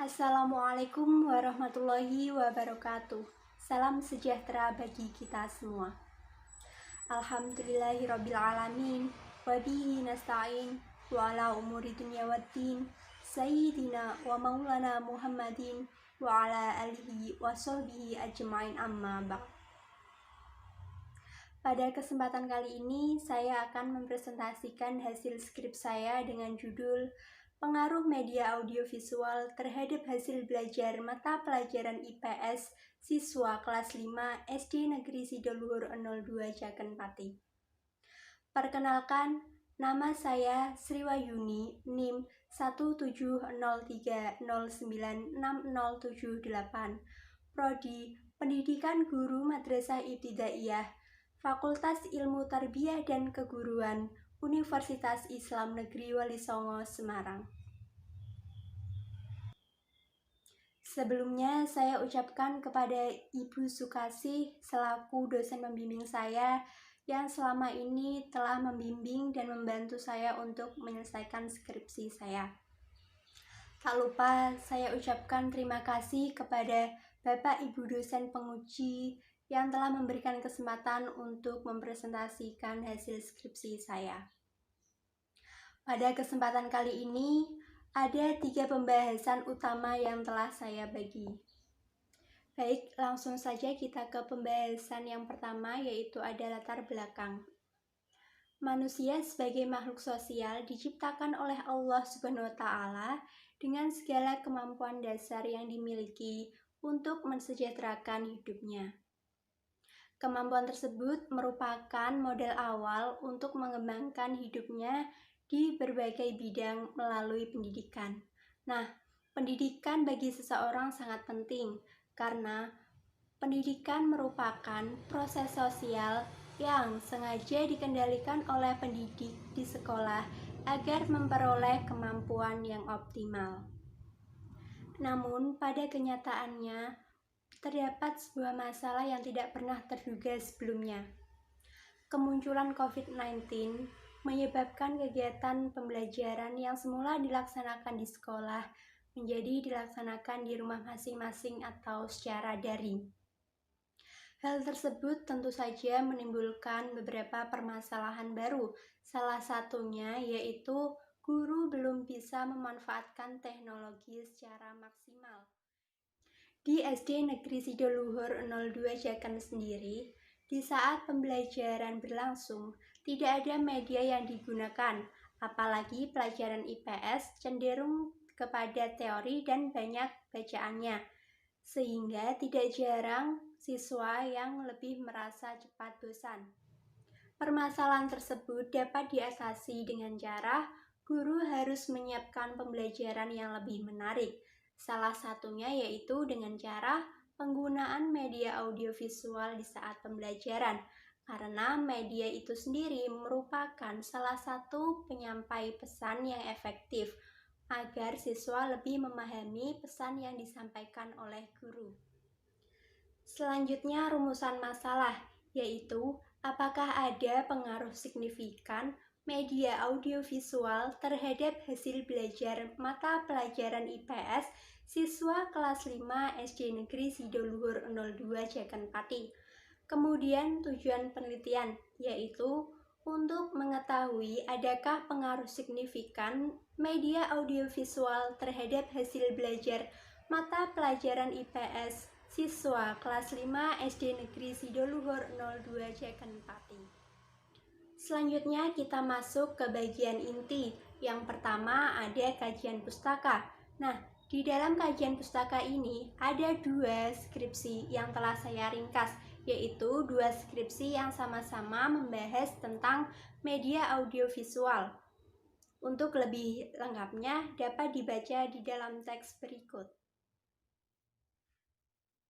Assalamualaikum warahmatullahi wabarakatuh. Salam sejahtera bagi kita semua. Alhamdulillahirrabbilalamin. Wabihi nasta'in wa ala umuri dunya waddin. Sayyidina wa maulana Muhammadin wa ala alihi wa sahbihi ajma'in amma ba'd. Pada kesempatan kali ini, saya akan mempresentasikan hasil skrip saya dengan judul Pengaruh Media Audiovisual terhadap hasil belajar mata pelajaran IPS siswa kelas 5 SD Negeri Sidoluhur 02 Jaken Pati. Perkenalkan, nama saya Sriwayuni, NIM 17030966078, Prodi Pendidikan Guru Madrasah Ibtidaiyah, Fakultas Ilmu Tarbiyah dan Keguruan, Universitas Islam Negeri Wali Songo, Semarang. Sebelumnya, saya ucapkan kepada Ibu Sukasih selaku dosen pembimbing saya yang selama ini telah membimbing dan membantu saya untuk menyelesaikan skripsi saya. Tak lupa saya ucapkan terima kasih kepada Bapak Ibu dosen penguji yang telah memberikan kesempatan untuk mempresentasikan hasil skripsi saya. Pada kesempatan kali ini, ada 3 pembahasan utama yang telah saya bagi. Baik, langsung saja kita ke pembahasan yang pertama, yaitu ada latar belakang. Manusia sebagai makhluk sosial diciptakan oleh Allah Subhanahu wa Ta'ala dengan segala kemampuan dasar yang dimiliki untuk mensejahterakan hidupnya. Kemampuan tersebut merupakan modal awal untuk mengembangkan hidupnya di berbagai bidang melalui pendidikan. Nah, pendidikan bagi seseorang sangat penting karena pendidikan merupakan proses sosial yang sengaja dikendalikan oleh pendidik di sekolah agar memperoleh kemampuan yang optimal. Namun, pada kenyataannya, terdapat sebuah masalah yang tidak pernah terduga sebelumnya. Kemunculan COVID-19 menyebabkan kegiatan pembelajaran yang semula dilaksanakan di sekolah menjadi dilaksanakan di rumah masing-masing atau secara daring. Hal tersebut tentu saja menimbulkan beberapa permasalahan baru, salah satunya yaitu guru belum bisa memanfaatkan teknologi secara maksimal. Di SD Negeri Sidoluhur 02 Jaken sendiri, di saat pembelajaran berlangsung, tidak ada media yang digunakan, apalagi pelajaran IPS cenderung kepada teori dan banyak bacaannya, sehingga tidak jarang siswa yang lebih merasa cepat bosan. Permasalahan tersebut dapat diatasi dengan cara guru harus menyiapkan pembelajaran yang lebih menarik. Salah satunya yaitu dengan cara penggunaan media audiovisual di saat pembelajaran, karena media itu sendiri merupakan salah satu penyampai pesan yang efektif agar siswa lebih memahami pesan yang disampaikan oleh guru. Selanjutnya, rumusan masalah, yaitu apakah ada pengaruh signifikan media audiovisual terhadap hasil belajar mata pelajaran IPS siswa kelas 5 SD Negeri Sidoluhur 02 Jaken Pati. Kemudian tujuan penelitian, yaitu untuk mengetahui adakah pengaruh signifikan media audiovisual terhadap hasil belajar mata pelajaran IPS siswa kelas 5 SD Negeri Sidoluhur 02 Jaken Pati. Selanjutnya kita masuk ke bagian inti. Yang pertama ada kajian pustaka. Nah, di dalam kajian pustaka ini ada 2 skripsi yang telah saya ringkas, yaitu 2 skripsi yang sama-sama membahas tentang media audiovisual. Untuk lebih lengkapnya dapat dibaca di dalam teks berikut.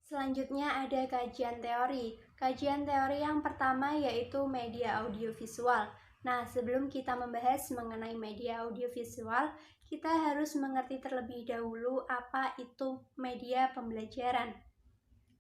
Selanjutnya ada kajian teori. Kajian teori yang pertama yaitu media audiovisual. Nah, sebelum kita membahas mengenai media audiovisual, kita harus mengerti terlebih dahulu apa itu media pembelajaran.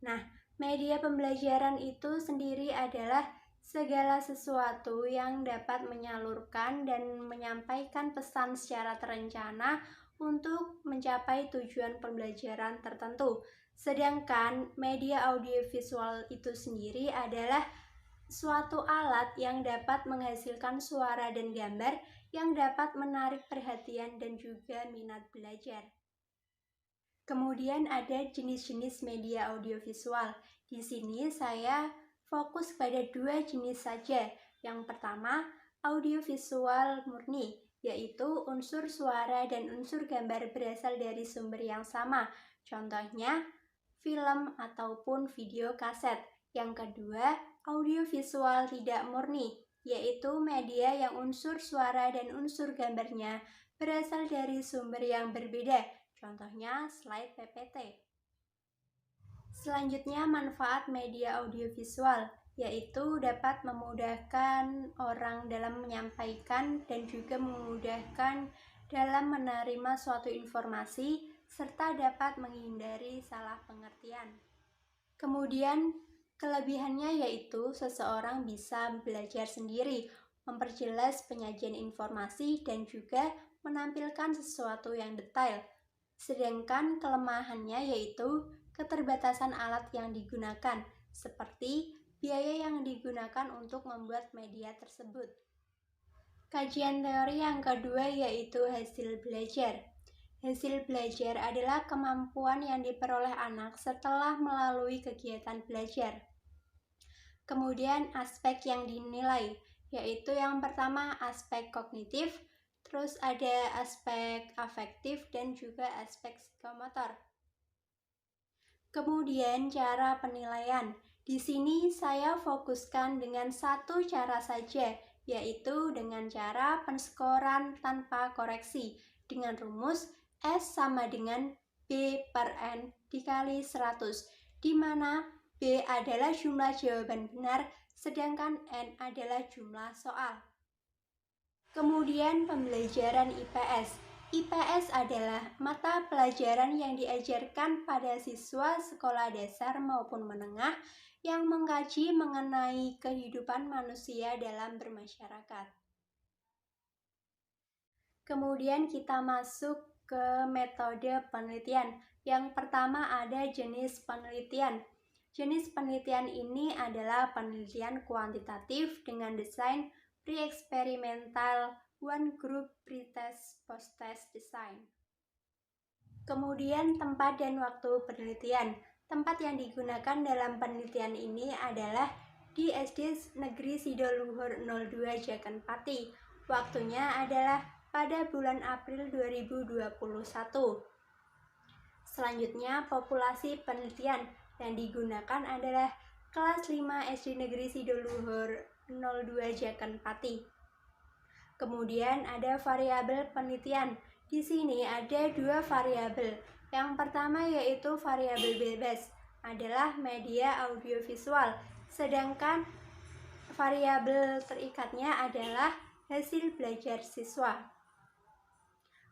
Nah, media pembelajaran itu sendiri adalah segala sesuatu yang dapat menyalurkan dan menyampaikan pesan secara terencana untuk mencapai tujuan pembelajaran tertentu. Sedangkan media audiovisual itu sendiri adalah suatu alat yang dapat menghasilkan suara dan gambar yang dapat menarik perhatian dan juga minat belajar. Kemudian ada jenis-jenis media audiovisual. Di sini saya fokus pada 2 jenis saja. Yang pertama, audiovisual murni, yaitu unsur suara dan unsur gambar berasal dari sumber yang sama. Contohnya, film ataupun video kaset. Yang kedua, audiovisual tidak murni, yaitu media yang unsur suara dan unsur gambarnya berasal dari sumber yang berbeda. Contohnya slide PPT. Selanjutnya, manfaat media audiovisual, yaitu dapat memudahkan orang dalam menyampaikan dan juga memudahkan dalam menerima suatu informasi, serta dapat menghindari salah pengertian. Kemudian, kelebihannya yaitu seseorang bisa belajar sendiri, memperjelas penyajian informasi, dan juga menampilkan sesuatu yang detail. Sedangkan kelemahannya yaitu keterbatasan alat yang digunakan, seperti biaya yang digunakan untuk membuat media tersebut. Kajian teori yang kedua yaitu hasil belajar. Hasil belajar adalah kemampuan yang diperoleh anak setelah melalui kegiatan belajar. Kemudian aspek yang dinilai, yaitu yang pertama aspek kognitif, terus ada aspek afektif dan juga aspek psikomotor. Kemudian cara penilaian. Di sini saya fokuskan dengan satu cara saja, yaitu dengan cara penskoran tanpa koreksi dengan rumus S sama dengan B per N dikali 100, di mana B adalah jumlah jawaban benar, sedangkan N adalah jumlah soal. Kemudian pembelajaran IPS. IPS adalah mata pelajaran yang diajarkan pada siswa sekolah dasar maupun menengah yang mengkaji mengenai kehidupan manusia dalam bermasyarakat. Kemudian kita masuk ke metode penelitian. Yang pertama ada jenis penelitian. Jenis penelitian ini adalah penelitian kuantitatif dengan desain pre-eksperimental, one group, pretest, post-test design. Kemudian tempat dan waktu penelitian. Tempat yang digunakan dalam penelitian ini adalah di SD Negeri Sidoluhur 02 Jakenpati. Waktunya adalah pada bulan April 2021. Selanjutnya, populasi penelitian yang digunakan adalah kelas 5 SD Negeri Sidoluhur 02 Jakenpati. Kemudian ada variabel penelitian. Di sini ada 2 variabel. Yang pertama yaitu variabel bebas, adalah media audiovisual. Sedangkan variabel terikatnya adalah hasil belajar siswa.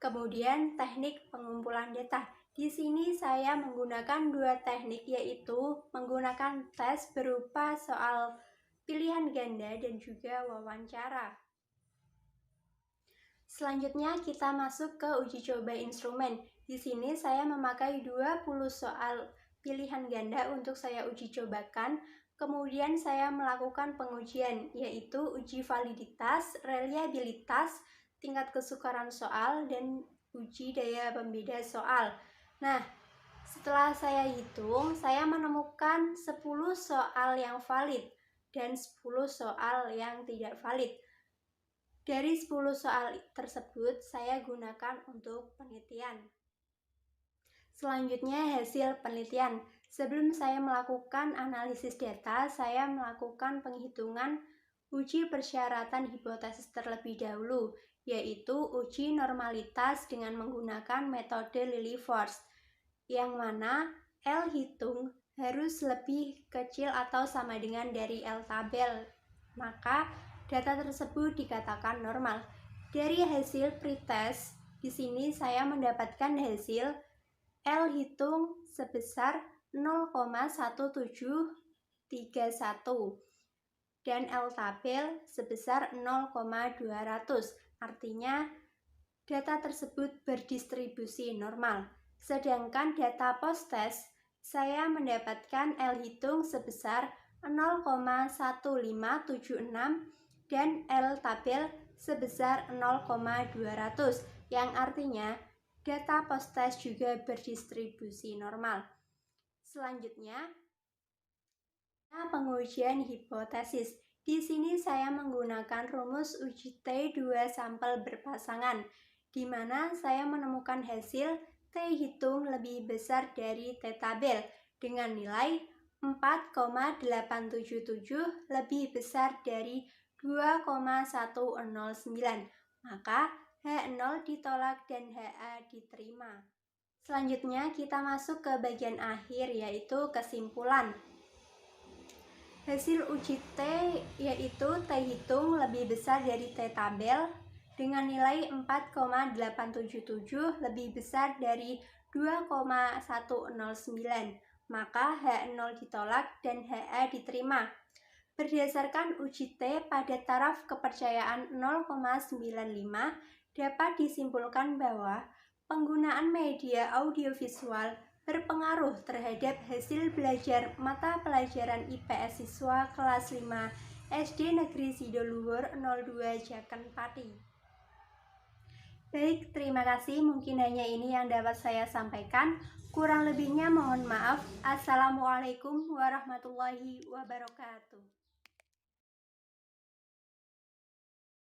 Kemudian teknik pengumpulan data. Di sini saya menggunakan 2 teknik, yaitu menggunakan tes berupa soal pilihan ganda dan juga wawancara. Selanjutnya kita masuk ke uji coba instrumen. Di sini saya memakai 20 soal pilihan ganda untuk saya uji cobakan. Kemudian saya melakukan pengujian, yaitu uji validitas, reliabilitas, tingkat kesukaran soal, dan uji daya pembeda soal. Nah, setelah saya hitung, saya menemukan 10 soal yang valid dan 10 soal yang tidak valid. Dari 10 soal tersebut, saya gunakan untuk penelitian. Selanjutnya, hasil penelitian. Sebelum saya melakukan analisis data, saya melakukan penghitungan uji persyaratan hipotesis terlebih dahulu, yaitu uji normalitas dengan menggunakan metode Lilliefors, yang mana L hitung harus lebih kecil atau sama dengan dari L tabel. Maka data tersebut dikatakan normal. Dari hasil pretest, di sini saya mendapatkan hasil L hitung sebesar 0,1731 dan L tabel sebesar 0,200. Artinya data tersebut berdistribusi normal. Sedangkan data post-test, saya mendapatkan L hitung sebesar 0,1576 dan L tabel sebesar 0,200, yang artinya data post-test juga berdistribusi normal. Selanjutnya, pengujian hipotesis. Di sini saya menggunakan rumus uji T2 sampel berpasangan, di mana saya menemukan hasil T hitung lebih besar dari T tabel dengan nilai 4,877 lebih besar dari 2,109. Maka H0 ditolak dan HA diterima. Selanjutnya kita masuk ke bagian akhir, yaitu kesimpulan. Hasil uji T yaitu T hitung lebih besar dari T tabel dengan nilai 4,877 lebih besar dari 2,109. Maka H0 ditolak dan HA diterima. Berdasarkan uji T pada taraf kepercayaan 0,95, dapat disimpulkan bahwa penggunaan media audiovisual berpengaruh terhadap hasil belajar mata pelajaran IPS siswa kelas 5 SD Negeri Sidoluhur 02 Jaken Pati. Baik, terima kasih. Mungkin hanya ini yang dapat saya sampaikan. Kurang lebihnya mohon maaf. Assalamualaikum warahmatullahi wabarakatuh.